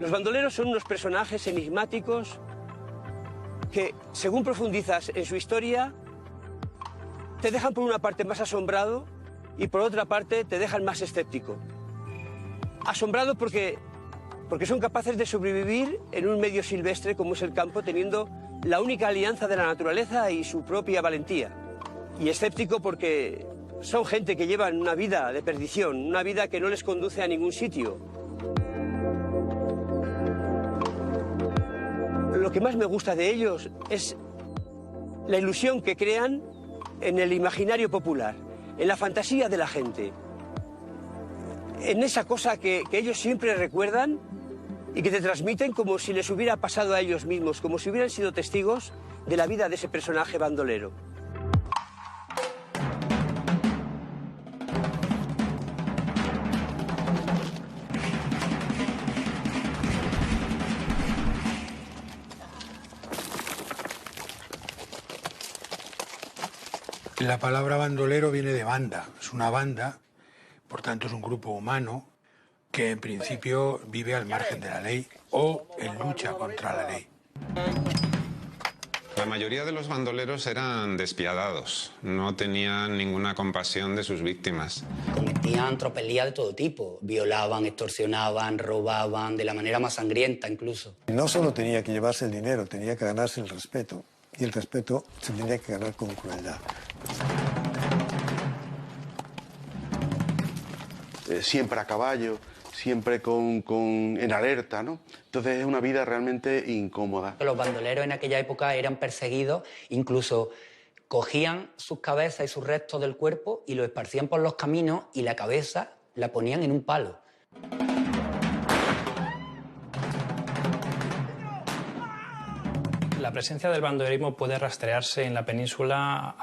Los bandoleros son unos personajes enigmáticos que, según profundizas en su historia, te dejan por una parte más asombrado y por otra parte te dejan más escéptico. Asombrado porque son capaces de sobrevivir en un medio silvestre como es el campo, teniendo la única alianza de la naturaleza y su propia valentía. Y escéptico porque son gente que llevan una vida de perdición, una vida que no les conduce a ningún sitio. Lo que más me gusta de ellos es la ilusión que crean en el imaginario popular, en la fantasía de la gente, en esa cosa que ellos siempre recuerdan y que te transmiten como si les hubiera pasado a ellos mismos, como si hubieran sido testigos de la vida de ese personaje bandolero. La palabra bandolero viene de banda, es una banda, por tanto es un grupo humano que en principio vive al margen de la ley o en lucha contra la ley. La mayoría de los bandoleros eran despiadados, no tenían ninguna compasión de sus víctimas. Cometían tropelías de todo tipo, violaban, extorsionaban, robaban, de la manera más sangrienta incluso. No solo tenía que llevarse el dinero, tenía que ganarse el respeto. Y el respeto se tenía que ganar con crueldad. Siempre a caballo, siempre en alerta, ¿no? Entonces es una vida realmente incómoda. Los bandoleros en aquella época eran perseguidos, incluso cogían sus cabezas y sus restos del cuerpo y lo esparcían por los caminos y la cabeza la ponían en un palo. La presencia del bandolerismo puede rastrearse en la península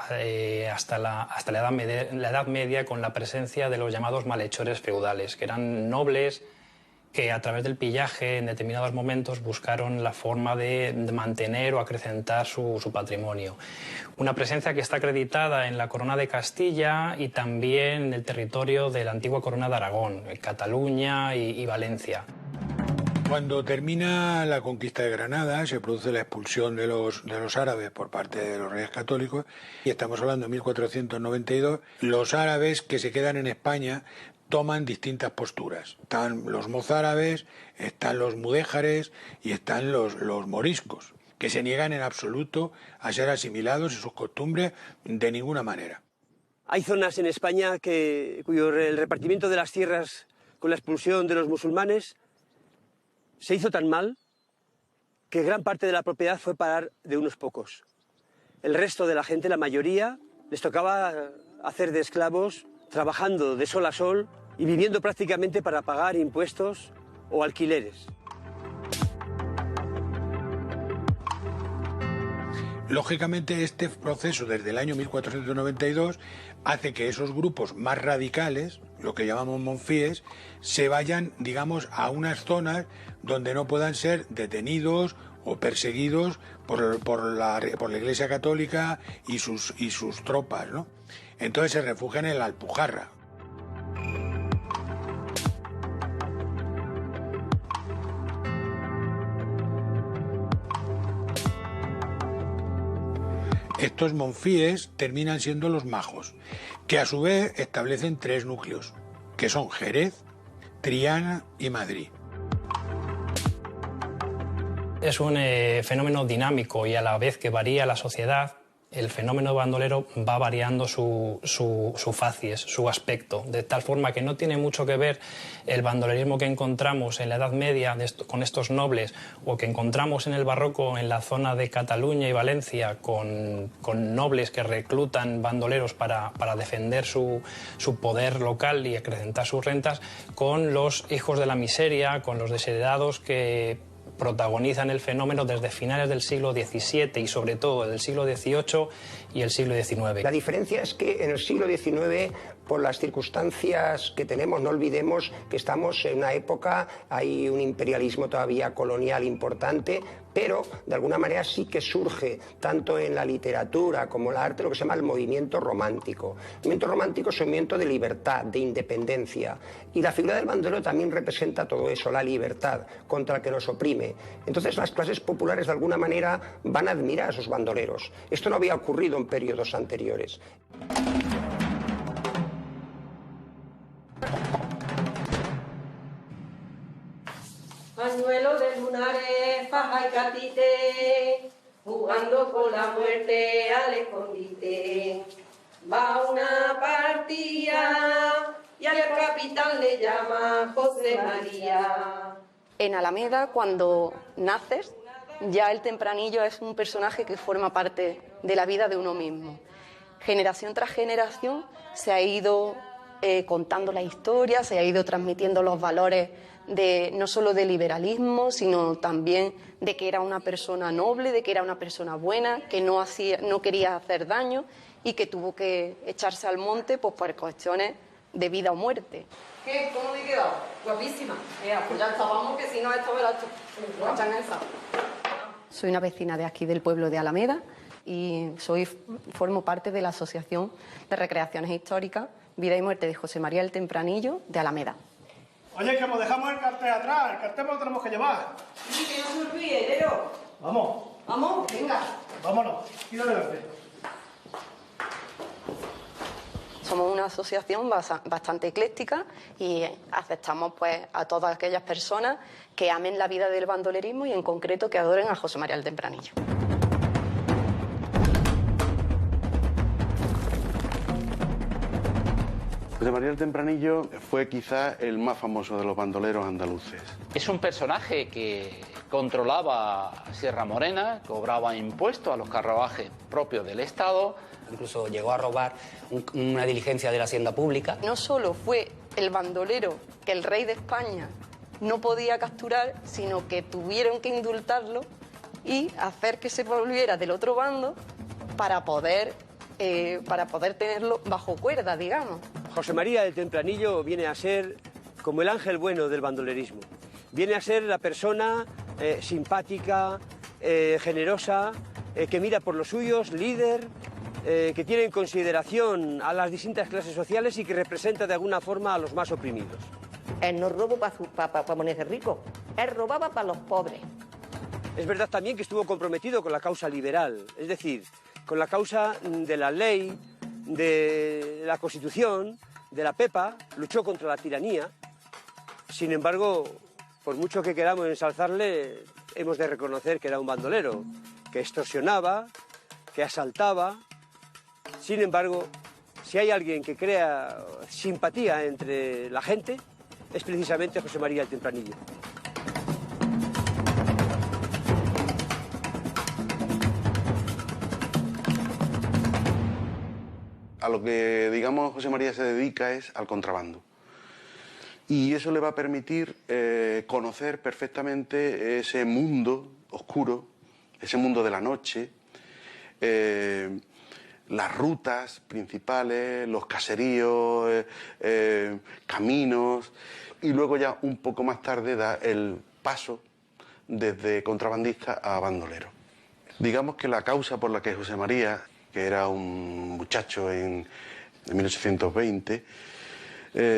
hasta la Edad Media con la presencia de los llamados malhechores feudales, que eran nobles que a través del pillaje en determinados momentos buscaron la forma de mantener o acrecentar su patrimonio. Una presencia que está acreditada en la Corona de Castilla y también en el territorio de la antigua Corona de Aragón, en Cataluña y Valencia. Cuando termina la conquista de Granada, se produce la expulsión de los árabes por parte de los reyes católicos, y estamos hablando de 1492, los árabes que se quedan en España toman distintas posturas. Están los mozárabes, están los mudéjares y están los moriscos, que se niegan en absoluto a ser asimilados y sus costumbres de ninguna manera. Hay zonas en España cuyo el repartimiento de las tierras con la expulsión de los musulmanes se hizo tan mal que gran parte de la propiedad fue parar de unos pocos. El resto de la gente, la mayoría, les tocaba hacer de esclavos, trabajando de sol a sol y viviendo prácticamente para pagar impuestos o alquileres. Lógicamente, este proceso desde el año 1492 hace que esos grupos más radicales, lo que llamamos monfíes, se vayan, digamos, a unas zonas donde no puedan ser detenidos o perseguidos por la Iglesia Católica y sus tropas, ¿no? Entonces se refugian en la Alpujarra. Estos monfíes terminan siendo los majos, que a su vez establecen tres núcleos, que son Jerez, Triana y Madrid. Es un fenómeno dinámico y a la vez que varía la sociedad, el fenómeno bandolero va variando su facies, su aspecto, de tal forma que no tiene mucho que ver el bandolerismo que encontramos en la Edad Media con estos nobles o que encontramos en el barroco en la zona de Cataluña y Valencia con nobles que reclutan bandoleros para defender su poder local y acrecentar sus rentas, con los hijos de la miseria, con los desheredados que protagonizan el fenómeno desde finales del siglo XVII y sobre todo del siglo XVIII y el siglo XIX. La diferencia es que en el siglo XIX por las circunstancias que tenemos. No olvidemos que estamos en una época, hay un imperialismo todavía colonial importante, pero de alguna manera sí que surge, tanto en la literatura como en el arte, lo que se llama el movimiento romántico. El movimiento romántico es un movimiento de libertad, de independencia, y la figura del bandolero también representa todo eso, la libertad contra el que nos oprime. Entonces las clases populares de alguna manera van a admirar a esos bandoleros. Esto no había ocurrido en periodos anteriores. Pañuelo de lunares, faja y catite, jugando con la muerte al escondite. Va una partida y al capitán le llama José María. En Alameda, cuando naces, ya el Tempranillo es un personaje que forma parte de la vida de uno mismo. Generación tras generación se ha ido contando la historia, se ha ido transmitiendo los valores no solo de liberalismo, sino también de que era una persona noble, de que era una persona buena, que no quería hacer daño y que tuvo que echarse al monte pues, por cuestiones de vida o muerte. ¿Qué? ¿Cómo me he quedado? Guapísima. Pues ya está, vamos, que si no esto verás tú. Soy una vecina de aquí del pueblo de Alameda y formo parte de la Asociación de Recreaciones Históricas Vida y Muerte de José María el Tempranillo de Alameda. Oye, que nos dejamos el cartel atrás, el cartel lo tenemos que llevar. Sí, que no se olvide, Lero. Vamos. Vamos, venga. Vámonos, tira adelante. Somos una asociación bastante ecléctica y aceptamos pues, a todas aquellas personas que amen la vida del bandolerismo y en concreto que adoren a José María el Tempranillo. José María el Tempranillo fue quizá el más famoso de los bandoleros andaluces. Es un personaje que controlaba Sierra Morena, cobraba impuestos a los carruajes propios del Estado. Incluso llegó a robar una diligencia de la hacienda pública. No solo fue el bandolero que el rey de España no podía capturar, sino que tuvieron que indultarlo y hacer que se volviera del otro bando para poder tenerlo bajo cuerda, digamos. José María el Tempranillo viene a ser como el ángel bueno del bandolerismo. Viene a ser la persona simpática, generosa, que mira por los suyos, líder, que tiene en consideración a las distintas clases sociales y que representa de alguna forma a los más oprimidos. Él no robó para ponerse rico, él robaba para los pobres. Es verdad también que estuvo comprometido con la causa liberal, es decir, con la causa de la ley, de la Constitución, de la PEPA, luchó contra la tiranía. Sin embargo, por mucho que queramos ensalzarle, hemos de reconocer que era un bandolero, que extorsionaba, que asaltaba. Sin embargo, si hay alguien que crea simpatía entre la gente, es precisamente José María el Tempranillo. A lo que, digamos, José María se dedica es al contrabando. Y eso le va a permitir conocer perfectamente ese mundo oscuro, ese mundo de la noche, las rutas principales, los caseríos, caminos, y luego ya un poco más tarde da el paso desde contrabandista a bandolero. Digamos que la causa por la que José María, que era un muchacho en 1820,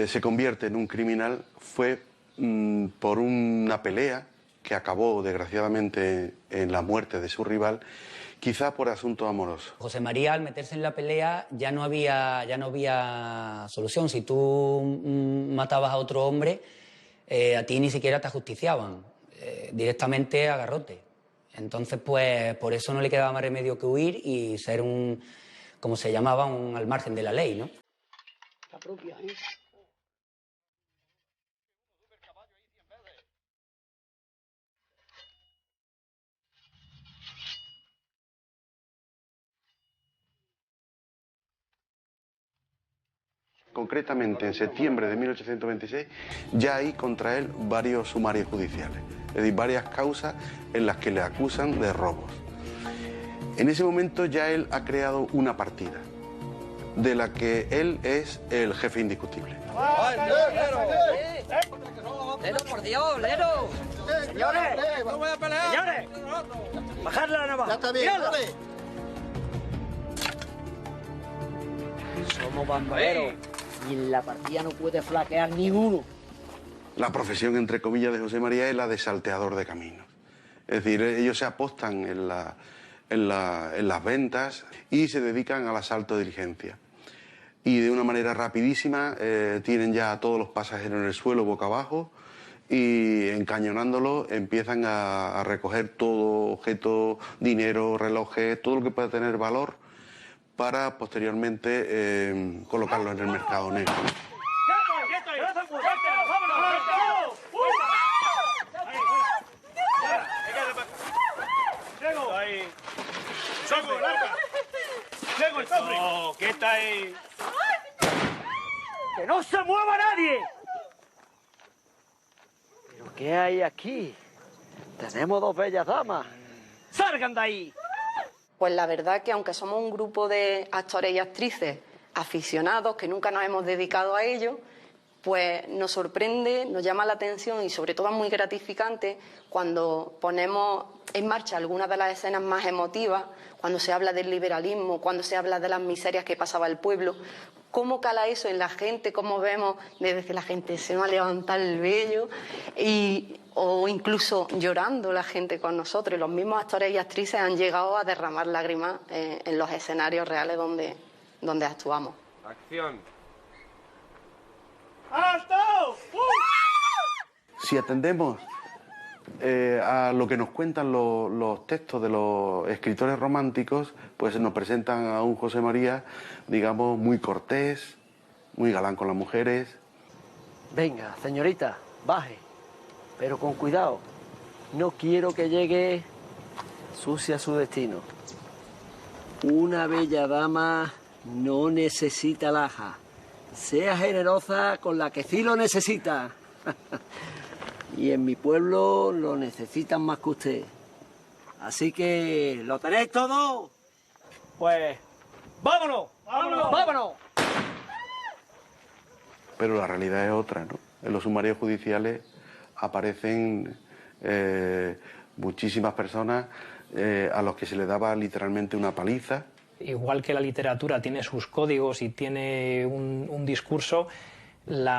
se convierte en un criminal, fue por una pelea que acabó desgraciadamente en la muerte de su rival, quizá por asuntos amorosos. José María, al meterse en la pelea, ya no había solución. Si tú matabas a otro hombre, a ti ni siquiera te ajusticiaban, directamente a garrote. Entonces, pues, por eso no le quedaba más remedio que huir y ser un, como se llamaba, un al margen de la ley, ¿no? La propia, ¿eh? Concretamente, en septiembre de 1826, ya hay contra él varios sumarios judiciales, es decir, varias causas en las que le acusan de robos. En ese momento ya él ha creado una partida, de la que él es el jefe indiscutible. ¡Lero, por Dios, Lero! ¡Señores! ¡No voy a pelear! ¡Señores! ¡Bajadle la navaja! ¡Ya está bien! Somos bandoleros y en la partida no puede flaquear ni uno. La profesión, entre comillas, de José María es la de salteador de caminos. Es decir, ellos se apostan en las ventas y se dedican al asalto de diligencia. Y de una manera rapidísima tienen ya a todos los pasajeros en el suelo boca abajo y encañonándolo empiezan a recoger todo objeto, dinero, relojes, todo lo que pueda tener valor para posteriormente colocarlo en el mercado negro. ¿Qué está ahí? ¡Que no se mueva nadie! ¿Pero qué hay aquí? Tenemos dos bellas damas. ¡Salgan de ahí! Pues la verdad que aunque somos un grupo de actores y actrices aficionados que nunca nos hemos dedicado a ello, pues nos sorprende, nos llama la atención y sobre todo es muy gratificante cuando ponemos en marcha algunas de las escenas más emotivas, cuando se habla del liberalismo, cuando se habla de las miserias que pasaba el pueblo, cómo cala eso en la gente, cómo vemos desde que la gente se va a levantar el vello o incluso llorando la gente con nosotros. Y los mismos actores y actrices han llegado a derramar lágrimas en los escenarios reales donde actuamos. Acción. ¡Alto! Si atendemos a lo que nos cuentan los textos de los escritores románticos, pues nos presentan a un José María, digamos, muy cortés, muy galán con las mujeres. Venga, señorita, baje, pero con cuidado. No quiero que llegue sucia a su destino. Una bella dama no necesita alhaja. Sea generosa con la que sí lo necesita. Y en mi pueblo lo necesitan más que usted. Así que, ¿lo tenéis todo? Pues, ¡vámonos! ¡Vámonos! ¡Vámonos! Pero la realidad es otra, ¿no? En los sumarios judiciales aparecen muchísimas personas a los que se les daba literalmente una paliza. Igual que la literatura tiene sus códigos y tiene un discurso,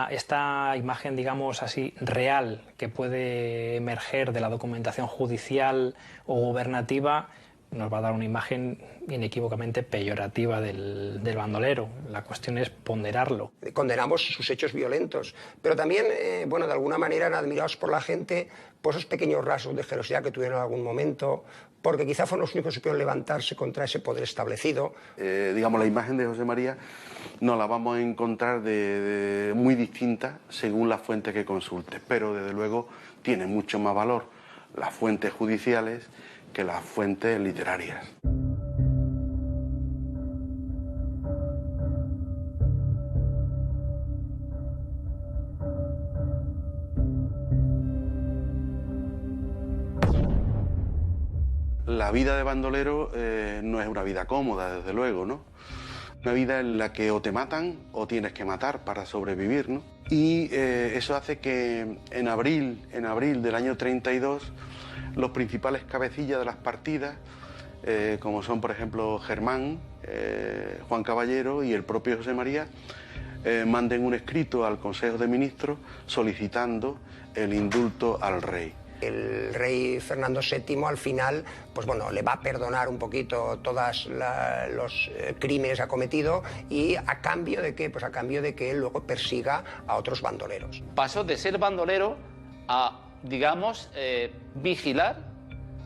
esta imagen, digamos así, real que puede emerger de la documentación judicial o gubernativa nos va a dar una imagen inequívocamente peyorativa del bandolero. La cuestión es ponderarlo. Condenamos sus hechos violentos, pero también, bueno, de alguna manera eran admirados por la gente por esos pequeños rasgos de generosidad que tuvieron en algún momento, porque quizá fueron los únicos que supieron levantarse contra ese poder establecido. Digamos, la imagen de José María nos la vamos a encontrar muy distinta según las fuentes que consultes, pero desde luego tiene mucho más valor las fuentes judiciales que las fuentes literarias. La vida de bandolero no es una vida cómoda, desde luego, ¿no? Una vida en la que o te matan o tienes que matar para sobrevivir, ¿no? Y eso hace que en abril del año 32 los principales cabecillas de las partidas, como son por ejemplo Germán, Juan Caballero y el propio José María, manden un escrito al Consejo de Ministros solicitando el indulto al rey. El rey Fernando VII al final, pues bueno, le va a perdonar un poquito todos los crímenes que ha cometido y a cambio de qué, pues a cambio de que él luego persiga a otros bandoleros. Pasó de ser bandolero a, digamos, vigilar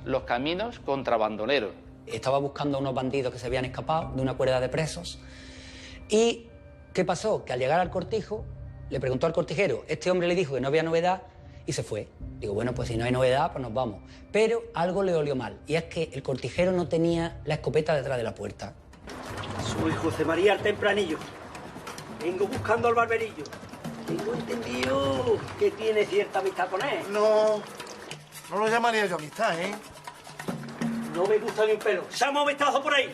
los caminos contra bandoleros. Estaba buscando a unos bandidos que se habían escapado de una cuerda de presos. ¿Y qué pasó? Que al llegar al cortijo, le preguntó al cortijero, este hombre le dijo que no había novedad y se fue. Digo, bueno, pues si no hay novedad, pues nos vamos. Pero algo le olió mal, y es que el cortijero no tenía la escopeta detrás de la puerta. Soy José María el Tempranillo. Vengo buscando al barberillo. Tengo entendido que tiene cierta amistad con él. No lo llamaría yo amistad, ¿eh? No me gusta ni un pelo. ¡Echamos un vistazo por ahí!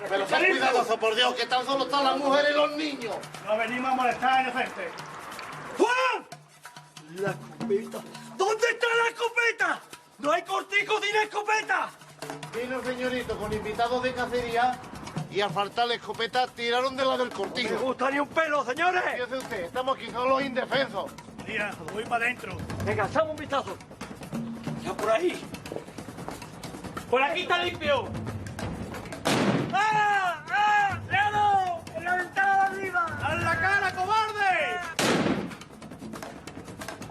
Pero ten cuidado, por Dios, que tan solo están las mujeres y los niños. No venimos a molestar, inocente. ¡Juan! La escopeta. ¿Dónde está la escopeta? ¡No hay cortijo sin escopeta! Vino, señorito, con invitados de cacería y al faltar la escopeta tiraron de la del cortijo. No me gusta ni un pelo, señores. Fíjese usted, estamos aquí solos indefensos. Mira, voy para adentro. Venga, echamos un vistazo. Ya por ahí. Por aquí está limpio. ¡Ah! ¡Ah! ¡Ledo! ¡En la ventana de arriba! ¡A la cara, cobarde!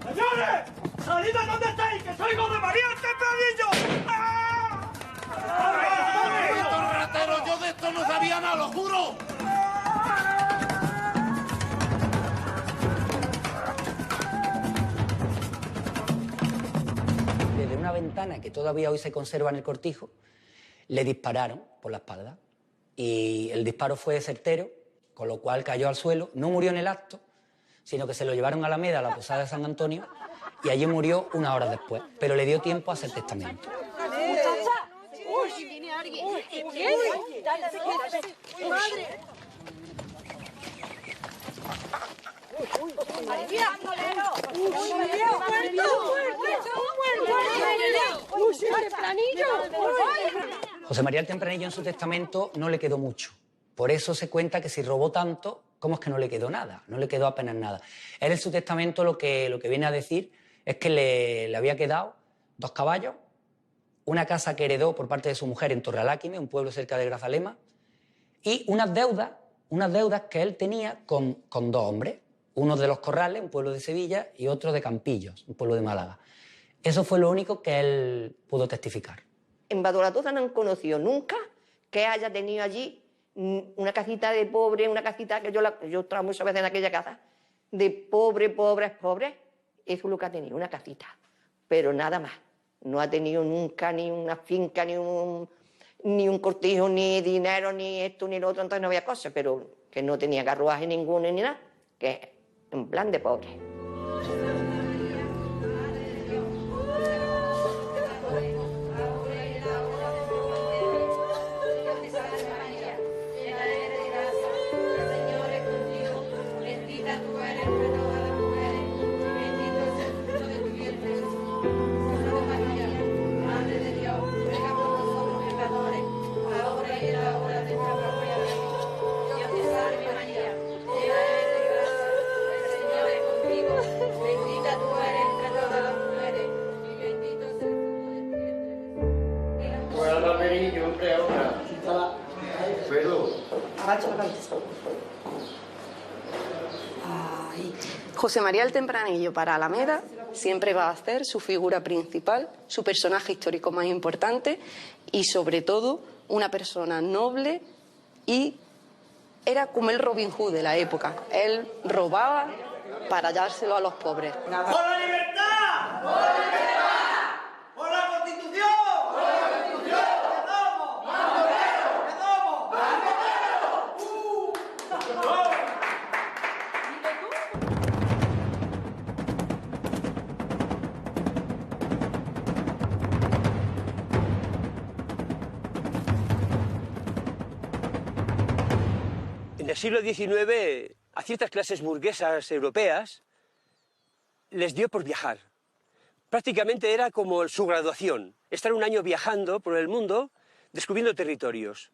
¡Señores! ¡Salid de donde estáis! ¡Que soy José María el Tempranillo! ¡Ah! ¡Ratero! Yo de esto no sabía nada, lo juro. Desde una ventana que todavía hoy se conserva en el cortijo, le dispararon por la espalda. Y el disparo fue certero, con lo cual cayó al suelo. No murió en el acto, sino que se lo llevaron a Alameda, a la posada de San Antonio, y allí murió 1 hora después. Pero le dio tiempo a hacer testamento. Viene alguien. ¡Madre! José María el Tempranillo en su testamento no le quedó mucho. Por eso se cuenta que si robó tanto, ¿cómo es que no le quedó nada? No le quedó apenas nada. Él en su testamento lo que viene a decir es que le había quedado 2 caballos, una casa que heredó por parte de su mujer en Torrealáquime, un pueblo cerca de Grazalema, y unas deudas que él tenía con 2 hombres, uno de Los Corrales, un pueblo de Sevilla, y otro de Campillos, un pueblo de Málaga. Eso fue lo único que él pudo testificar. En Badolatoza no han conocido nunca que haya tenido allí una casita de pobre, una casita que yo estaba muchas veces en aquella casa, de pobres. Eso es lo que ha tenido, una casita, pero nada más. No ha tenido nunca ni una finca, ni un cortijo, ni dinero, ni esto, ni lo otro, entonces no había cosas, pero que no tenía carruaje ninguno ni nada, que en plan de pobre. José María el Tempranillo para Alameda siempre va a ser su figura principal, su personaje histórico más importante y sobre todo una persona noble, y era como el Robin Hood de la época. Él robaba para dárselo a los pobres. ¡Por la libertad! ¡Por la libertad! ¡Por la Constitución! ¡Por la Constitución! ¡Que somos! ¡Bandoleros! ¡Que somos! ¡Bandoleros! En el siglo XIX, a ciertas clases burguesas europeas les dio por viajar. Prácticamente era como su graduación, estar un año viajando por el mundo, descubriendo territorios.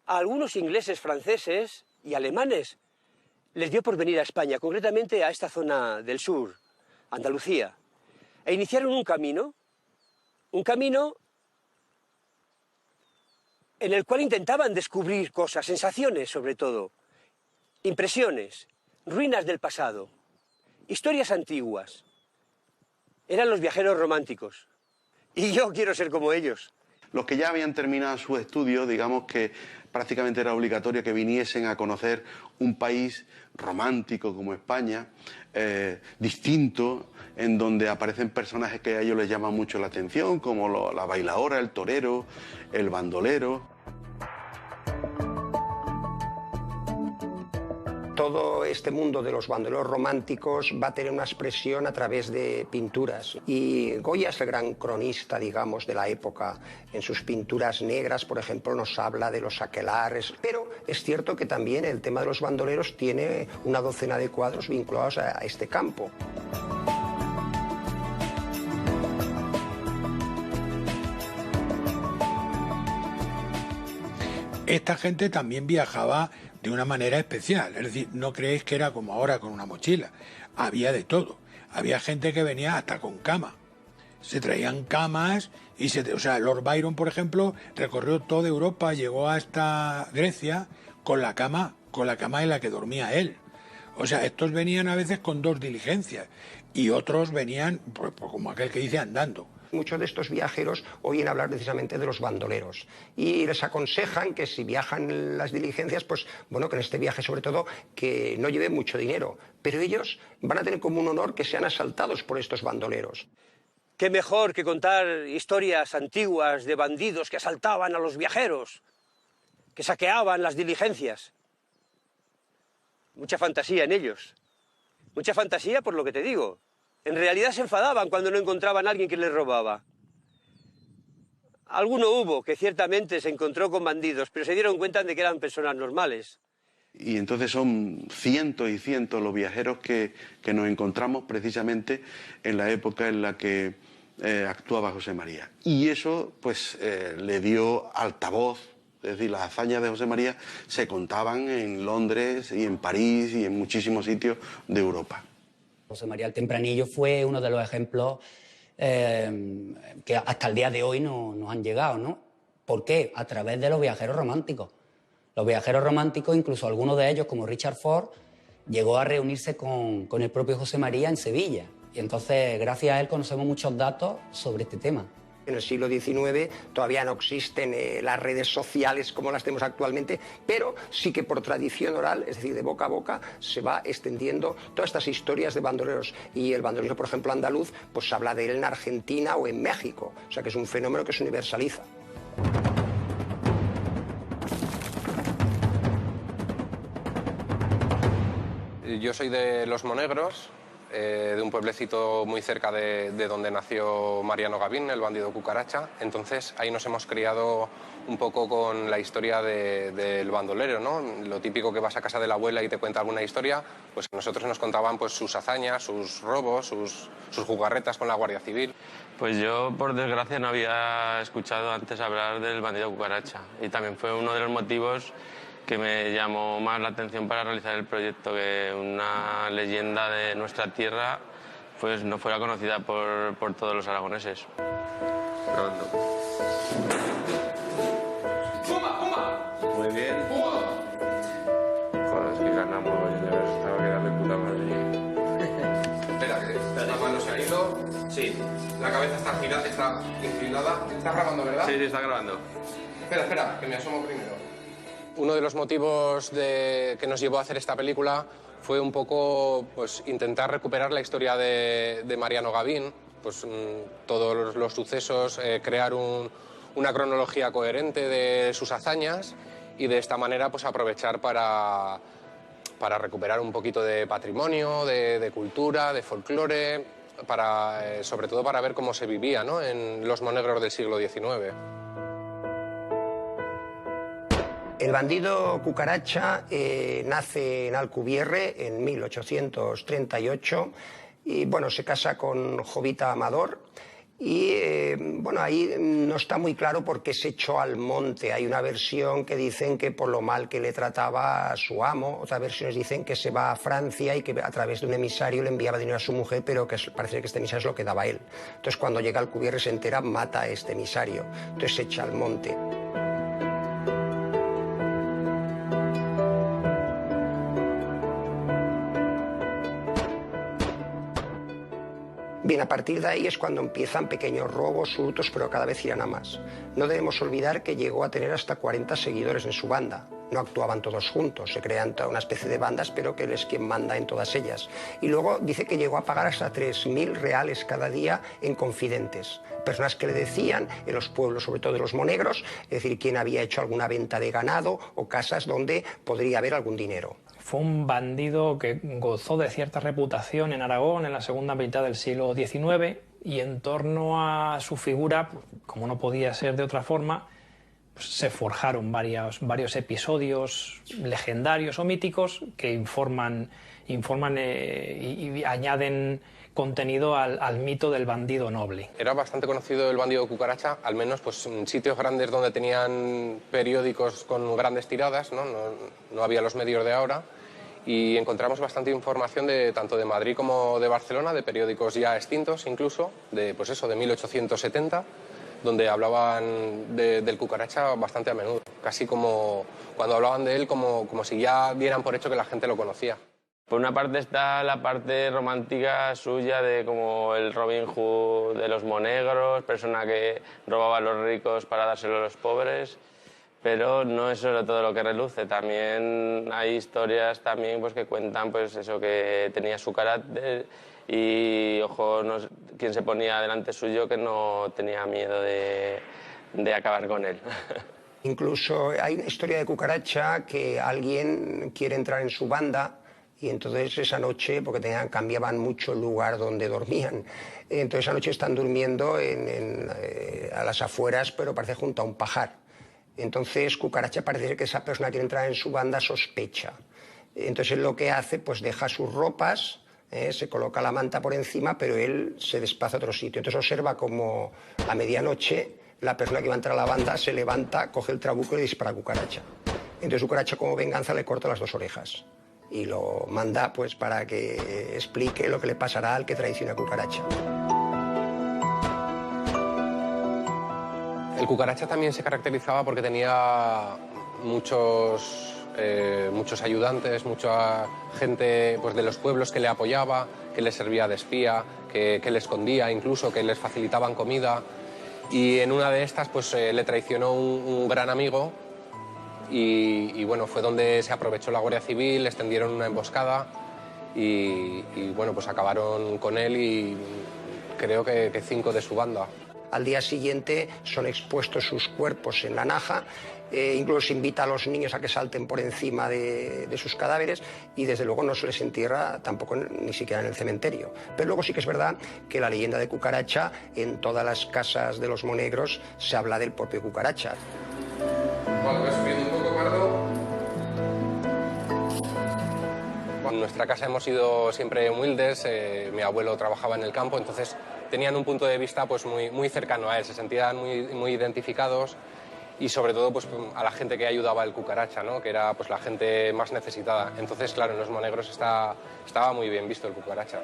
A algunos ingleses, franceses y alemanes les dio por venir a España, concretamente a esta zona del sur, Andalucía, e iniciaron un camino en el cual intentaban descubrir cosas, sensaciones sobre todo, impresiones, ruinas del pasado, historias antiguas. Eran los viajeros románticos. Y yo quiero ser como ellos. Los que ya habían terminado sus estudios, digamos que prácticamente era obligatorio que viniesen a conocer un país romántico como España, distinto, en donde aparecen personajes que a ellos les llaman mucho la atención, como la bailaora, el torero, el bandolero. todo este mundo de los bandoleros románticos va a tener una expresión a través de pinturas. Y Goya es el gran cronista, digamos, de la época. En sus pinturas negras, por ejemplo, nos habla de los aquelarres. Pero es cierto que también el tema de los bandoleros tiene una docena de cuadros vinculados a este campo. Esta gente también viajaba de una manera especial, es decir, no creéis que era como ahora con una mochila, había de todo, había gente que venía hasta con cama, se traían camas y o sea, Lord Byron, por ejemplo, recorrió toda Europa, llegó hasta Grecia con la cama en la que dormía él. O sea, estos venían a veces con 2 diligencias y otros venían, pues, como aquel que dice, andando. Muchos de estos viajeros oyen hablar precisamente de los bandoleros y les aconsejan que si viajan en las diligencias, pues bueno, que en este viaje sobre todo que no lleven mucho dinero, pero ellos van a tener como un honor que sean asaltados por estos bandoleros. ¿Qué mejor que contar historias antiguas de bandidos que asaltaban a los viajeros, que saqueaban las diligencias? Mucha fantasía en ellos, mucha fantasía por lo que te digo. En realidad se enfadaban cuando no encontraban a alguien que les robaba. Alguno hubo que ciertamente se encontró con bandidos, pero se dieron cuenta de que eran personas normales. Y entonces son cientos y cientos los viajeros que nos encontramos precisamente en la época en la que actuaba José María. Y eso pues le dio altavoz, es decir, las hazañas de José María se contaban en Londres y en París y en muchísimos sitios de Europa. José María el Tempranillo fue uno de los ejemplos que hasta el día de hoy nos han llegado, ¿no? ¿Por qué? A través de los viajeros románticos. Los viajeros románticos, incluso algunos de ellos, como Richard Ford, llegó a reunirse con el propio José María en Sevilla. Y entonces, gracias a él, conocemos muchos datos sobre este tema. En el siglo XIX todavía no existen las redes sociales como las tenemos actualmente, pero sí que por tradición oral, es decir, de boca a boca, se va extendiendo todas estas historias de bandoleros. Y el bandolero, por ejemplo, andaluz, pues se habla de él en Argentina o en México. O sea que es un fenómeno que se universaliza. Yo soy de Los Monegros, de un pueblecito muy cerca de donde nació Mariano Gavín, el bandido cucaracha. Entonces ahí nos hemos criado un poco con la historia del bandolero, ¿no? Lo típico que vas a casa de la abuela y te cuenta alguna historia, pues nosotros nos contaban pues sus hazañas, sus robos, sus jugarretas con la Guardia Civil. Pues yo, por desgracia, no había escuchado antes hablar del bandido cucaracha y también fue uno de los motivos que me llamó más la atención para realizar el proyecto, que una leyenda de nuestra tierra pues no fuera conocida por todos los aragoneses. Muy bien. Joder, es que ganamos, ya ves, estaba quedando de puta madre. Espera, que la mano se ha ido. Sí. La cabeza está girada, está inclinada. ¿Está grabando, verdad? Sí, está grabando. Espera, que me asomo primero. Uno de los motivos que nos llevó a hacer esta película fue un poco pues, intentar recuperar la historia de Mariano Gavín, pues, todos los sucesos, crear una cronología coherente de sus hazañas y de esta manera pues, aprovechar para recuperar un poquito de patrimonio, de cultura, de folclore, sobre todo para ver cómo se vivía, ¿no? En los monegros del siglo XIX. El bandido cucaracha nace en Alcubierre en 1838 y bueno, se casa con Jovita Amador y bueno, ahí no está muy claro por qué se echó al monte. Hay una versión que dicen que por lo mal que le trataba a su amo, otras versiones dicen que se va a Francia y que a través de un emisario le enviaba dinero a su mujer, pero que parece que este emisario es lo que daba él. Entonces cuando llega a Alcubierre se entera, mata a este emisario, entonces se echa al monte. Bien, a partir de ahí es cuando empiezan pequeños robos, hurtos, pero cada vez irán a más. No debemos olvidar que llegó a tener hasta 40 seguidores en su banda. No actuaban todos juntos, se crean toda una especie de bandas, pero que él es quien manda en todas ellas. Y luego dice que llegó a pagar hasta 3.000 reales cada día en confidentes. Personas que le decían, en los pueblos, sobre todo de los monegros, es decir, quién había hecho alguna venta de ganado o casas donde podría haber algún dinero. fue un bandido que gozó de cierta reputación en Aragón en la segunda mitad del siglo XIX, y en torno a su figura, como no podía ser de otra forma, pues se forjaron varios episodios legendarios o míticos que informan y añaden contenido al mito del bandido noble. Era bastante conocido el bandido de Cucaracha, al menos pues, en sitios grandes donde tenían periódicos con grandes tiradas, no había los medios de ahora, y encontramos bastante información tanto de Madrid como de Barcelona, de periódicos ya extintos incluso, de 1870, donde hablaban del Cucaracha bastante a menudo, casi como cuando hablaban de él como si ya dieran por hecho que la gente lo conocía. Por una parte está la parte romántica suya de como el Robin Hood de los monegros, persona que robaba a los ricos para dárselo a los pobres, pero no es solo todo lo que reluce, también hay historias también pues que cuentan pues eso, que tenía su carácter y ojo, quien se ponía delante suyo que no tenía miedo de acabar con él. Incluso hay una historia de Cucaracha que alguien quiere entrar en su banda y entonces esa noche, porque cambiaban mucho el lugar donde dormían, entonces esa noche están durmiendo a las afueras, pero parece junto a un pajar. Entonces Cucaracha parece que esa persona que quiere entrar en su banda sospecha. Entonces él lo que hace, pues deja sus ropas, se coloca la manta por encima, pero él se desplaza a otro sitio. Entonces observa como a medianoche la persona que va a entrar a la banda se levanta, coge el trabuco y le dispara a Cucaracha. Entonces Cucaracha, como venganza, le corta las 2 orejas y lo manda pues para que explique lo que le pasará al que traiciona a Cucaracha. El Cucaracha también se caracterizaba porque tenía muchos ayudantes, mucha gente pues, de los pueblos que le apoyaba, que le servía de espía, que le escondía incluso, que les facilitaban comida. Y en una de estas pues, le traicionó un gran amigo y bueno, fue donde se aprovechó la Guardia Civil, le extendieron una emboscada y bueno, pues acabaron con él y creo que 5 de su banda. Al día siguiente son expuestos sus cuerpos en la naja, incluso invita a los niños a que salten por encima de sus cadáveres y desde luego no se les entierra tampoco ni siquiera en el cementerio. Pero luego sí que es verdad que la leyenda de Cucaracha, en todas las casas de los monegros se habla del propio Cucaracha. Vale, voy subiendo un poco, Pardo. En nuestra casa hemos sido siempre humildes, mi abuelo trabajaba en el campo, entonces tenían un punto de vista pues, muy cercano a él, se sentían muy identificados y sobre todo pues, a la gente que ayudaba al Cucaracha, ¿no? Que era pues, la gente más necesitada. Entonces, claro, en los monegros estaba muy bien visto el Cucaracha.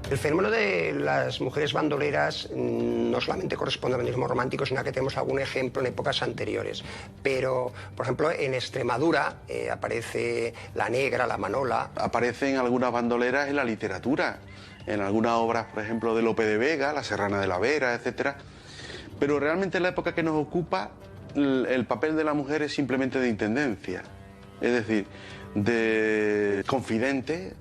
El fenómeno de las mujeres bandoleras no solamente corresponde al bandolerismo romántico, sino que tenemos algún ejemplo en épocas anteriores. Pero, por ejemplo, en Extremadura aparece la negra, la manola. Aparecen algunas bandoleras en la literatura, en algunas obras, por ejemplo, de Lope de Vega, La Serrana de la Vera, etc. Pero realmente en la época que nos ocupa, el papel de la mujer es simplemente de intendencia. Es decir, de confidente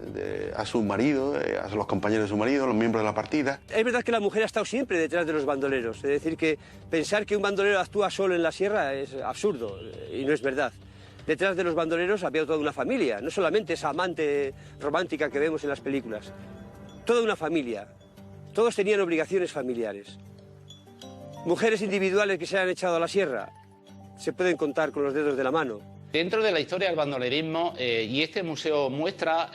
a su marido, a los compañeros de su marido, a los miembros de la partida. Es verdad que la mujer ha estado siempre detrás de los bandoleros, es decir, que pensar que un bandolero actúa solo en la sierra es absurdo y no es verdad. Detrás de los bandoleros había toda una familia, no solamente esa amante romántica que vemos en las películas, toda una familia, todos tenían obligaciones familiares. Mujeres individuales que se han echado a la sierra se pueden contar con los dedos de la mano. Dentro de la historia del bandolerismo, y este museo muestra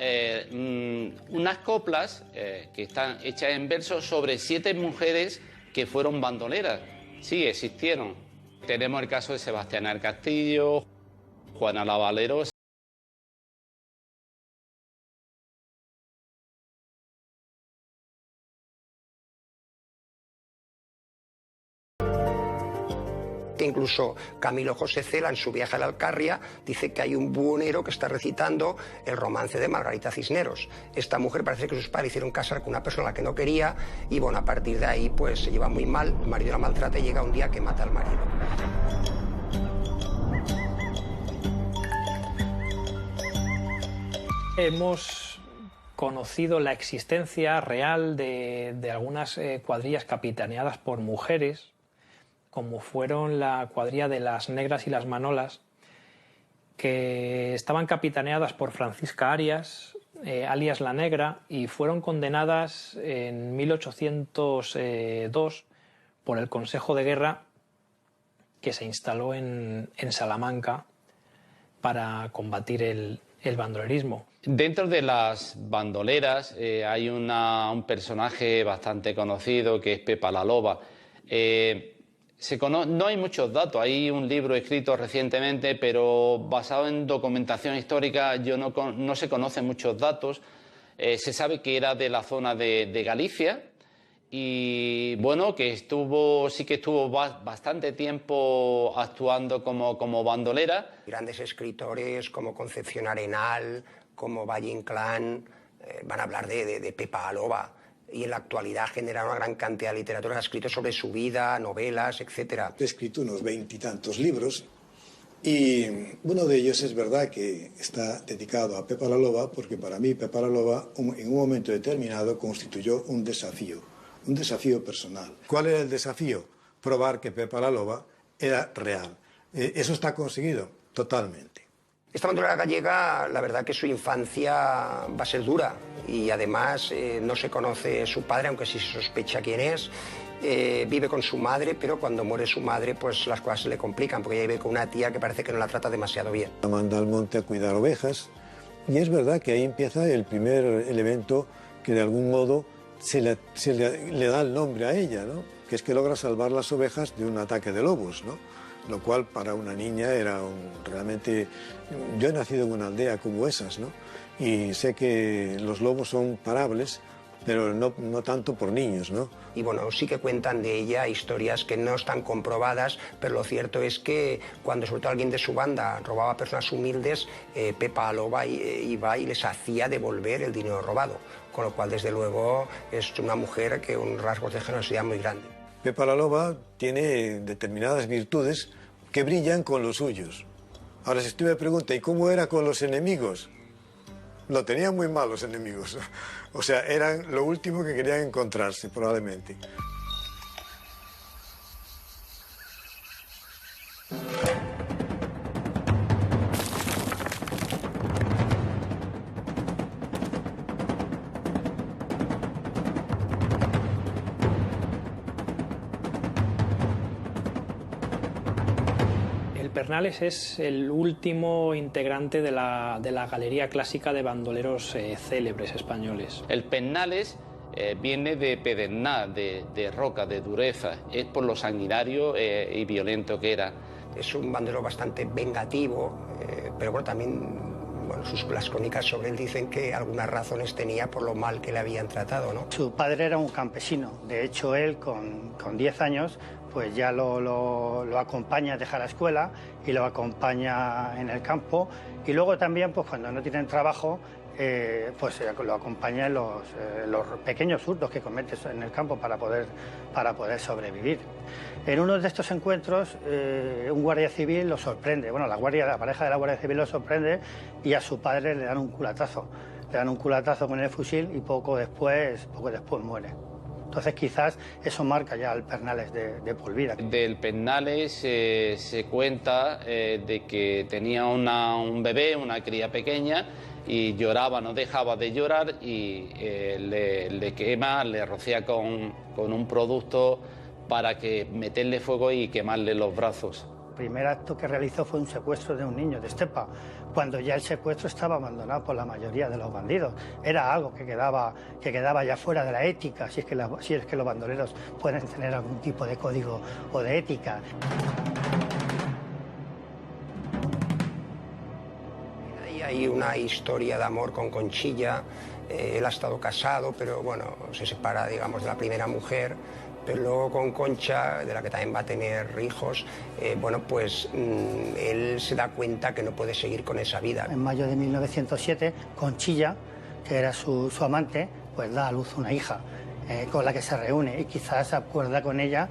unas coplas que están hechas en verso sobre 7 mujeres que fueron bandoleras. Sí, existieron. Tenemos el caso de Sebastiana del Castillo, Juana la Valero. Incluso Camilo José Cela, en su viaje a la Alcarria, dice que hay un buhonero que está recitando el romance de Margarita Cisneros. Esta mujer parece que sus padres hicieron casar con una persona a la que no quería y bueno, a partir de ahí pues se lleva muy mal, el marido la maltrata y llega un día que mata al marido. Hemos conocido la existencia real de algunas cuadrillas capitaneadas por mujeres, como fueron la cuadrilla de las Negras y las Manolas, que estaban capitaneadas por Francisca Arias, alias La Negra, y fueron condenadas en 1802 por el Consejo de Guerra que se instaló en Salamanca para combatir el bandolerismo. Dentro de las bandoleras hay un personaje bastante conocido que es Pepa la Loba. No hay muchos datos, hay un libro escrito recientemente, pero basado en documentación histórica no se conocen muchos datos. Se sabe que era de la zona de Galicia y bueno, que sí que estuvo bastante tiempo actuando como bandolera. Grandes escritores como Concepción Arenal, como Valle Inclán, van a hablar de Pepa la Loba. Y en la actualidad genera una gran cantidad de literatura, ha escrito sobre su vida, novelas, etc. He escrito unos 20 y tantos libros y uno de ellos es verdad que está dedicado a Pepa la Loba, porque para mí Pepa la Loba en un momento determinado constituyó un desafío personal. ¿Cuál era el desafío? Probar que Pepa la Loba era real. Eso está conseguido totalmente. Esta bandolera gallega, la verdad que su infancia va a ser dura y además no se conoce su padre, aunque sí se sospecha quién es. Vive con su madre, pero cuando muere su madre pues las cosas se le complican, porque ella vive con una tía que parece que no la trata demasiado bien. La manda al monte a cuidar ovejas y es verdad que ahí empieza el primer elemento que de algún modo le da el nombre a ella, ¿no? Que es que logra salvar las ovejas de un ataque de lobos, ¿no? Lo cual para una niña era realmente... Yo he nacido en una aldea como esas, ¿no? Y sé que los lobos son parables, pero no tanto por niños, ¿no? Y bueno, sí que cuentan de ella historias que no están comprobadas, pero lo cierto es que cuando sobre todo alguien de su banda robaba a personas humildes, Pepa la Loba iba y les hacía devolver el dinero robado, con lo cual desde luego es una mujer que un rasgos de generosidad muy grande. Pepa la Loba tiene determinadas virtudes que brillan con los suyos. Ahora, si usted me pregunta, ¿y cómo era con los enemigos? Lo tenían muy mal los enemigos. O sea, eran lo último que querían encontrarse, probablemente. Pernales es el último integrante de la galería clásica de bandoleros célebres españoles. El Pernales viene de pedernal, de roca, de dureza. Es por lo sanguinario y violento que era. Es un bandolero bastante vengativo, pero bueno, también las crónicas sobre él dicen que algunas razones tenía por lo mal que le habían tratado, ¿no? Su padre era un campesino. De hecho, él con 10 años pues ya lo acompaña a dejar la escuela y lo acompaña en el campo. Y luego también, pues cuando no tienen trabajo, pues lo acompaña en los pequeños hurtos que comete en el campo para poder sobrevivir. En uno de estos encuentros, un guardia civil lo sorprende. Bueno, la pareja de la Guardia Civil lo sorprende y a su padre le dan un culatazo. Le dan un culatazo con el fusil y poco después muere. Entonces quizás eso marca ya el Pernales de por vida. Del Pernales se cuenta de que tenía un bebé, una cría pequeña, y lloraba, no dejaba de llorar, y le quema, le rocía con un producto para que meterle fuego y quemarle los brazos. El primer acto que realizó fue un secuestro de un niño de Estepa, cuando ya el secuestro estaba abandonado por la mayoría de los bandidos. Era algo que quedaba ya fuera de la ética, si es que los bandoleros pueden tener algún tipo de código o de ética. Y hay una historia de amor con Conchilla. Él ha estado casado, pero bueno, se separa, digamos, de la primera mujer. Pero luego con Concha, de la que también va a tener hijos, bueno, pues él se da cuenta que no puede seguir con esa vida. En mayo de 1907, Conchilla, que era su amante, pues da a luz una hija con la que se reúne y quizás acuerda con ella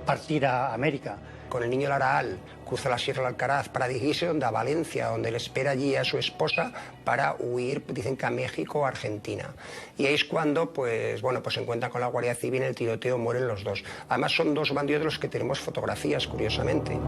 partir a América. con el niño Laraal, cruza la Sierra del Alcaraz para dirigirse a Valencia, donde le espera allí a su esposa para huir, dicen que a México o Argentina. Y ahí es cuando, pues se encuentran con la Guardia Civil, en el tiroteo mueren los dos. Además son dos bandidos de los que tenemos fotografías, curiosamente.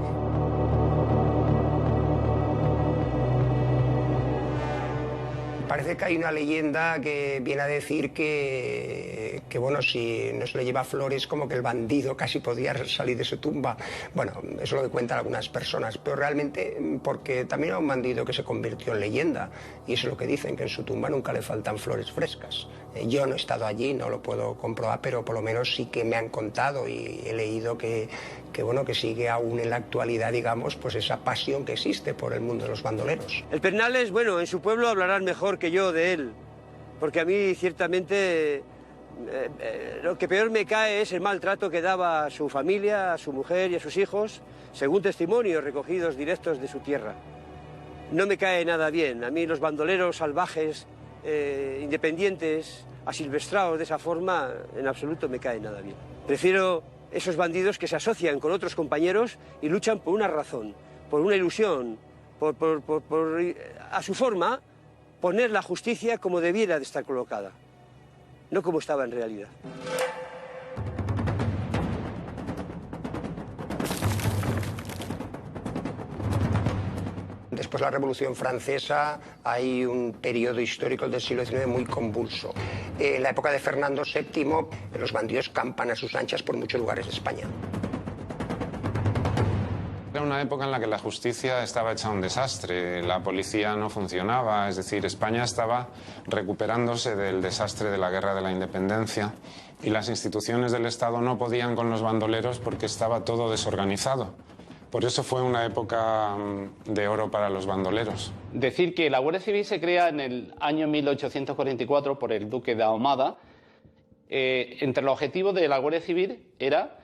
Parece que hay una leyenda que viene a decir que si no se le lleva flores, como que el bandido casi podía salir de su tumba. Bueno, eso es lo que cuentan algunas personas, pero realmente porque también era un bandido que se convirtió en leyenda, y eso es lo que dicen, que en su tumba nunca le faltan flores frescas. Yo no he estado allí, no lo puedo comprobar, pero por lo menos sí que me han contado y he leído que sigue aún en la actualidad, digamos, pues esa pasión que existe por el mundo de los bandoleros. El Pernales, en su pueblo hablarán mejor que yo de él, porque a mí ciertamente lo que peor me cae es el maltrato que daba a su familia, a su mujer y a sus hijos, según testimonios recogidos directos de su tierra. No me cae nada bien. A mí los bandoleros salvajes, independientes, asilvestrados de esa forma, en absoluto me cae nada bien. Prefiero esos bandidos que se asocian con otros compañeros y luchan por una razón, por una ilusión, por a su forma, poner la justicia como debiera de estar colocada, no como estaba en realidad. Después de la Revolución Francesa hay un periodo histórico del siglo XIX muy convulso. En la época de Fernando VII, los bandidos campan a sus anchas por muchos lugares de España. Era una época en la que la justicia estaba hecha un desastre, la policía no funcionaba, es decir, España estaba recuperándose del desastre de la Guerra de la Independencia y las instituciones del Estado no podían con los bandoleros porque estaba todo desorganizado. Por eso fue una época de oro para los bandoleros. Decir que la Guardia Civil se crea en el año 1844 por el duque de Ahumada. Entre los objetivos de la Guardia Civil era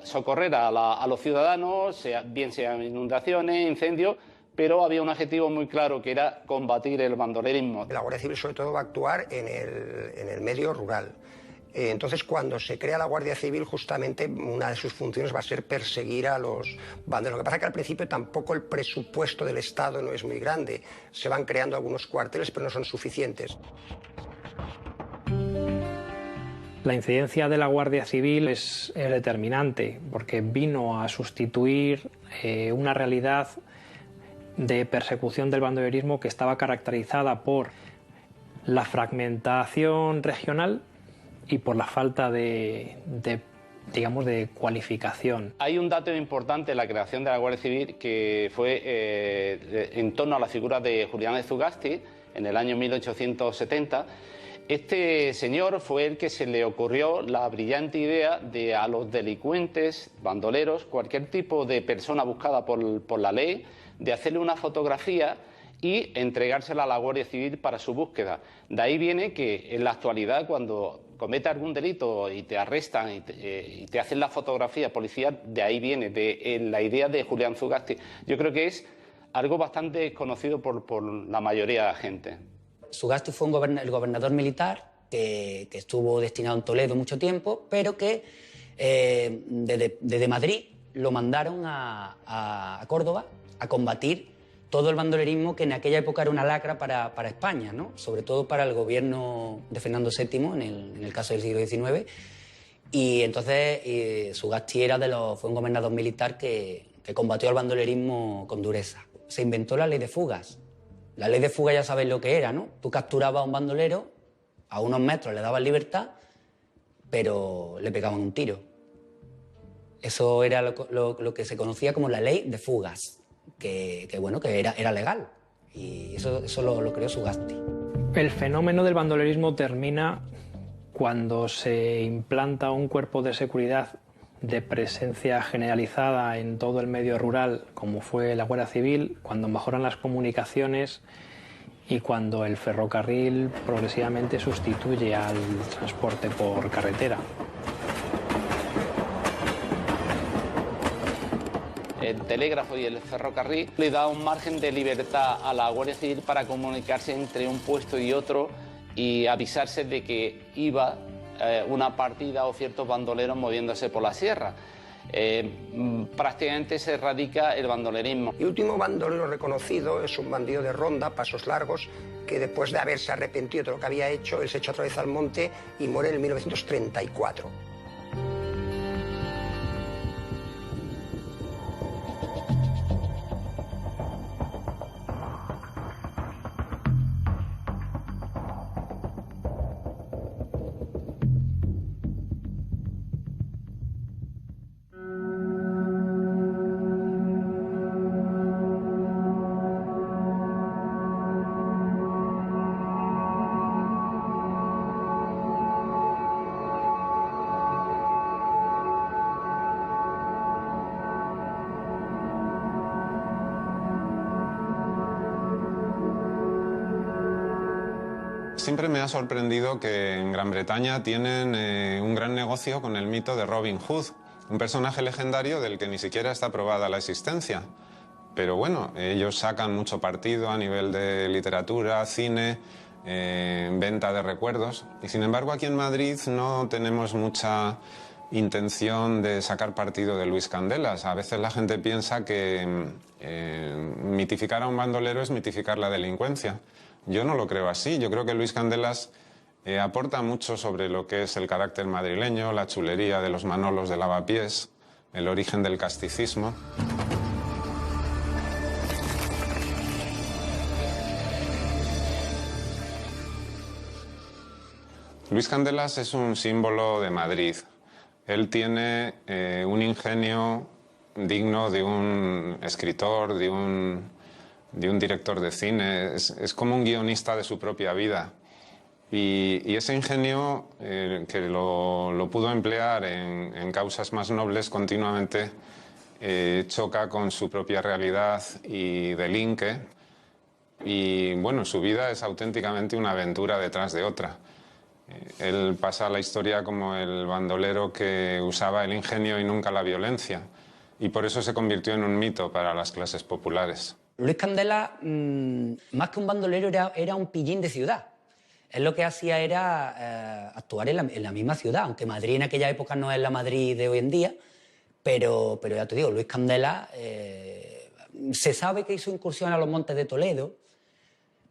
socorrer a los ciudadanos, bien sean inundaciones, incendios, pero había un objetivo muy claro que era combatir el bandolerismo. La Guardia Civil sobre todo va a actuar en el medio rural. Entonces, cuando se crea la Guardia Civil, justamente una de sus funciones va a ser perseguir a los bandoleros. Lo que pasa es que al principio tampoco el presupuesto del Estado no es muy grande. Se van creando algunos cuarteles, pero no son suficientes. La incidencia de la Guardia Civil es determinante, porque vino a sustituir una realidad de persecución del bandolerismo que estaba caracterizada por la fragmentación regional y por la falta de cualificación. Hay un dato importante en la creación de la Guardia Civil que fue en torno a la figura de Julián de Zugasti en el año 1870. Este señor fue el que se le ocurrió la brillante idea de a los delincuentes, bandoleros, cualquier tipo de persona buscada por la ley, de hacerle una fotografía y entregársela a la Guardia Civil para su búsqueda. De ahí viene que en la actualidad, cuando comete algún delito y te arrestan y te hacen la fotografía policial, de ahí viene, de la idea de Julián Zugasti. Yo creo que es algo bastante conocido por la mayoría de la gente. Zugasti fue el gobernador militar que estuvo destinado en Toledo mucho tiempo, pero que desde Madrid lo mandaron a Córdoba a combatir todo el bandolerismo que en aquella época era una lacra para España, ¿no? Sobre todo para el gobierno de Fernando VII, en el caso del siglo XIX. Y entonces Zugasti fue un gobernador militar que combatió al bandolerismo con dureza. Se inventó la ley de fugas. La ley de fuga ya sabéis lo que era, ¿no? Tú capturabas a un bandolero, a unos metros le dabas libertad, pero le pegaban un tiro. Eso era lo que se conocía como la ley de fugas. Que era legal, y eso lo creó Zugasti. El fenómeno del bandolerismo termina cuando se implanta un cuerpo de seguridad de presencia generalizada en todo el medio rural, como fue la Guardia Civil, cuando mejoran las comunicaciones y cuando el ferrocarril progresivamente sustituye al transporte por carretera. El telégrafo y el ferrocarril le da un margen de libertad a la Guardia Civil para comunicarse entre un puesto y otro y avisarse de que iba una partida o ciertos bandoleros moviéndose por la sierra. prácticamente se erradica el bandolerismo. El último bandolero reconocido es un bandido de Ronda, Pasos Largos, que después de haberse arrepentido de lo que había hecho, él se echó otra vez al monte y muere en 1934. Siempre me ha sorprendido que en Gran Bretaña tienen un gran negocio con el mito de Robin Hood, un personaje legendario del que ni siquiera está probada la existencia. Pero bueno, ellos sacan mucho partido a nivel de literatura, cine, venta de recuerdos. Y sin embargo aquí en Madrid no tenemos mucha intención de sacar partido de Luis Candelas. A veces la gente piensa que mitificar a un bandolero es mitificar la delincuencia. Yo no lo creo así. Yo creo que Luis Candelas aporta mucho sobre lo que es el carácter madrileño, la chulería de los Manolos de Lavapiés, el origen del casticismo. Luis Candelas es un símbolo de Madrid. Él tiene un ingenio digno de un escritor, de un director de cine. Es como un guionista de su propia vida. Y ese ingenio que lo pudo emplear en causas más nobles continuamente choca con su propia realidad y delinque. Y bueno, su vida es auténticamente una aventura detrás de otra. Él pasa a la historia como el bandolero que usaba el ingenio y nunca la violencia. Y por eso se convirtió en un mito para las clases populares. Luis Candelas, más que un bandolero, era un pillín de ciudad. Él lo que hacía era actuar en la misma ciudad, aunque Madrid en aquella época no es la Madrid de hoy en día, pero ya te digo, Luis Candelas se sabe que hizo incursión a los Montes de Toledo,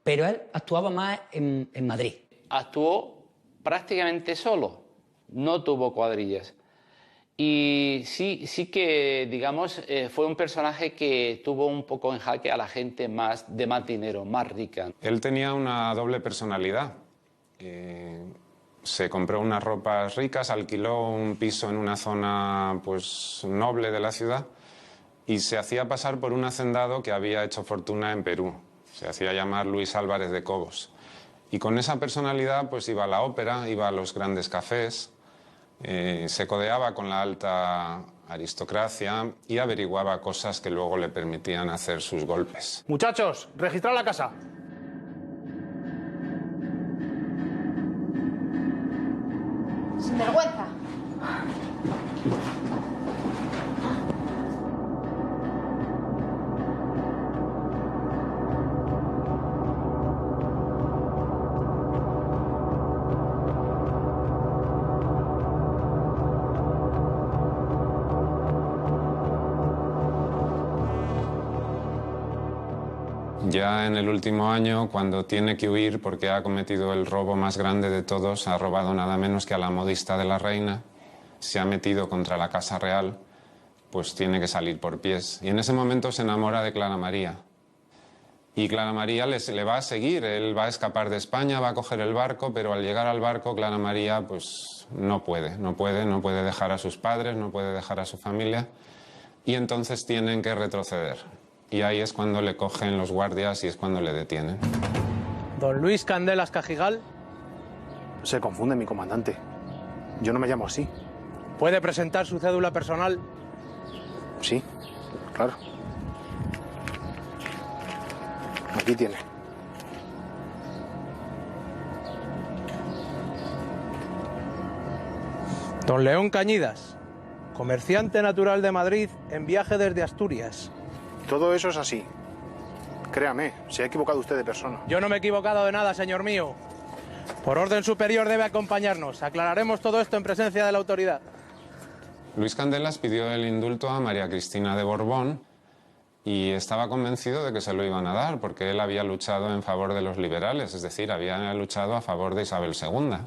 pero él actuaba más en Madrid. Actuó prácticamente solo, no tuvo cuadrillas. Y sí que, digamos, fue un personaje que tuvo un poco en jaque a la gente de más dinero, más rica. Él tenía una doble personalidad. Se compró unas ropas ricas, alquiló un piso en una zona pues noble de la ciudad y se hacía pasar por un hacendado que había hecho fortuna en Perú. Se hacía llamar Luis Álvarez de Cobos. Y con esa personalidad pues iba a la ópera, iba a los grandes cafés, se codeaba con la alta aristocracia y averiguaba cosas que luego le permitían hacer sus golpes. Muchachos, registrad la casa. Sinvergüenza. Ya en el último año, cuando tiene que huir porque ha cometido el robo más grande de todos, ha robado nada menos que a la modista de la reina, se ha metido contra la Casa Real, pues tiene que salir por pies. Y en ese momento se enamora de Clara María. Y Clara María le va a seguir, él va a escapar de España, va a coger el barco, pero al llegar al barco Clara María pues no puede dejar a sus padres, no puede dejar a su familia, y entonces tienen que retroceder. Y ahí es cuando le cogen los guardias y es cuando le detienen. Don Luis Candelas Cajigal. Se confunde mi comandante. Yo no me llamo así. ¿Puede presentar su cédula personal? Sí, claro. Aquí tiene. Don León Cañidas, comerciante natural de Madrid en viaje desde Asturias. Todo eso es así. Créame, se ha equivocado usted de persona. Yo no me he equivocado de nada, señor mío. Por orden superior debe acompañarnos. Aclararemos todo esto en presencia de la autoridad. Luis Candelas pidió el indulto a María Cristina de Borbón y estaba convencido de que se lo iban a dar porque él había luchado en favor de los liberales, es decir, había luchado a favor de Isabel II.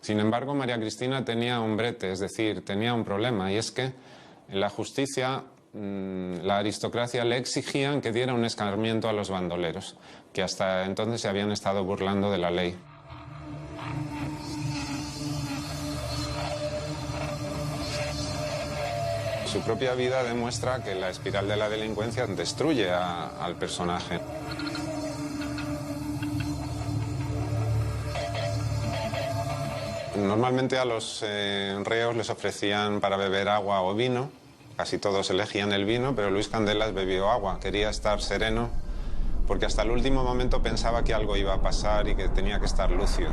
Sin embargo, María Cristina tenía un brete, es decir, tenía un problema, y es que en la justicia, la aristocracia le exigían que diera un escarmiento a los bandoleros, que hasta entonces se habían estado burlando de la ley. Su propia vida demuestra que la espiral de la delincuencia destruye al personaje. Normalmente a los reos les ofrecían para beber agua o vino. Casi todos elegían el vino, pero Luis Candelas bebió agua. Quería estar sereno porque hasta el último momento pensaba que algo iba a pasar y que tenía que estar lúcido.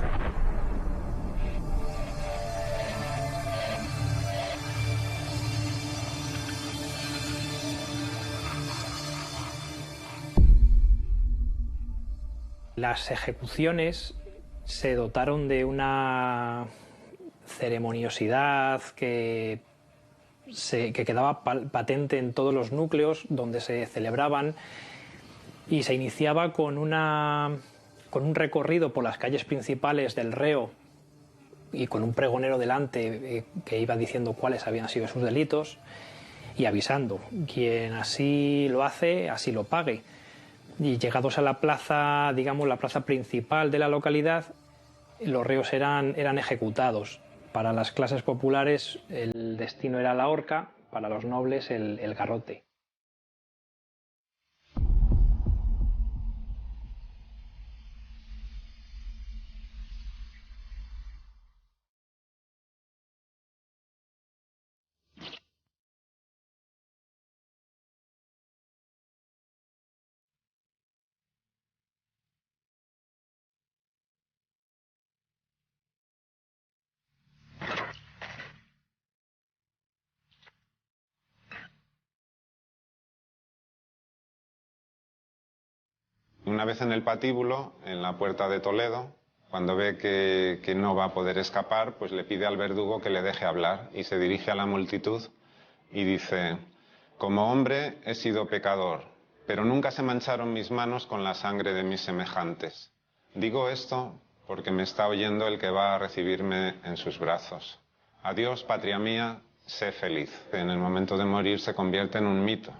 Las ejecuciones se dotaron de una ceremoniosidad que quedaba patente en todos los núcleos donde se celebraban, y se iniciaba con un recorrido por las calles principales del reo y con un pregonero delante que iba diciendo cuáles habían sido sus delitos y avisando: quien así lo hace, así lo pague. Y llegados a la plaza, digamos la plaza principal de la localidad, los reos eran ejecutados. Para las clases populares el destino era la horca, para los nobles el garrote. Una vez en el patíbulo, en la puerta de Toledo, cuando ve que no va a poder escapar, pues le pide al verdugo que le deje hablar y se dirige a la multitud y dice: como hombre he sido pecador, pero nunca se mancharon mis manos con la sangre de mis semejantes. Digo esto porque me está oyendo el que va a recibirme en sus brazos. Adiós, patria mía, sé feliz. En el momento de morir se convierte en un mito.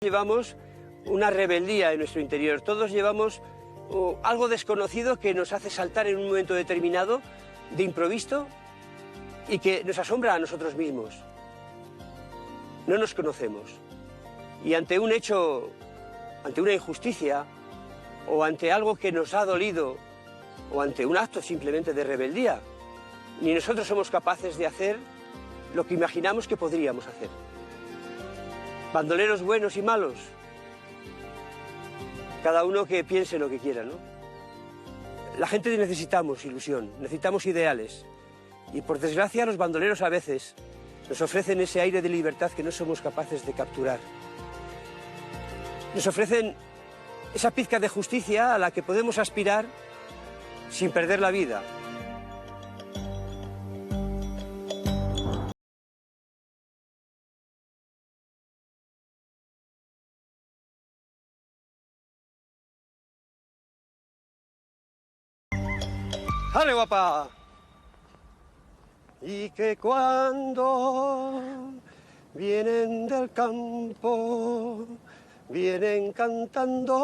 Llevamos una rebeldía en nuestro interior, todos llevamos algo desconocido que nos hace saltar en un momento determinado, de improviso, y que nos asombra a nosotros mismos. No nos conocemos. Y ante un hecho, ante una injusticia, o ante algo que nos ha dolido, o ante un acto simplemente de rebeldía, ni nosotros somos capaces de hacer lo que imaginamos que podríamos hacer. Bandoleros buenos y malos, cada uno que piense lo que quiera, ¿no? La gente necesitamos ilusión, necesitamos ideales. Y por desgracia los bandoleros a veces nos ofrecen ese aire de libertad que no somos capaces de capturar. Nos ofrecen esa pizca de justicia a la que podemos aspirar sin perder la vida. ¡Ale, guapa! Y que cuando vienen del campo, vienen cantando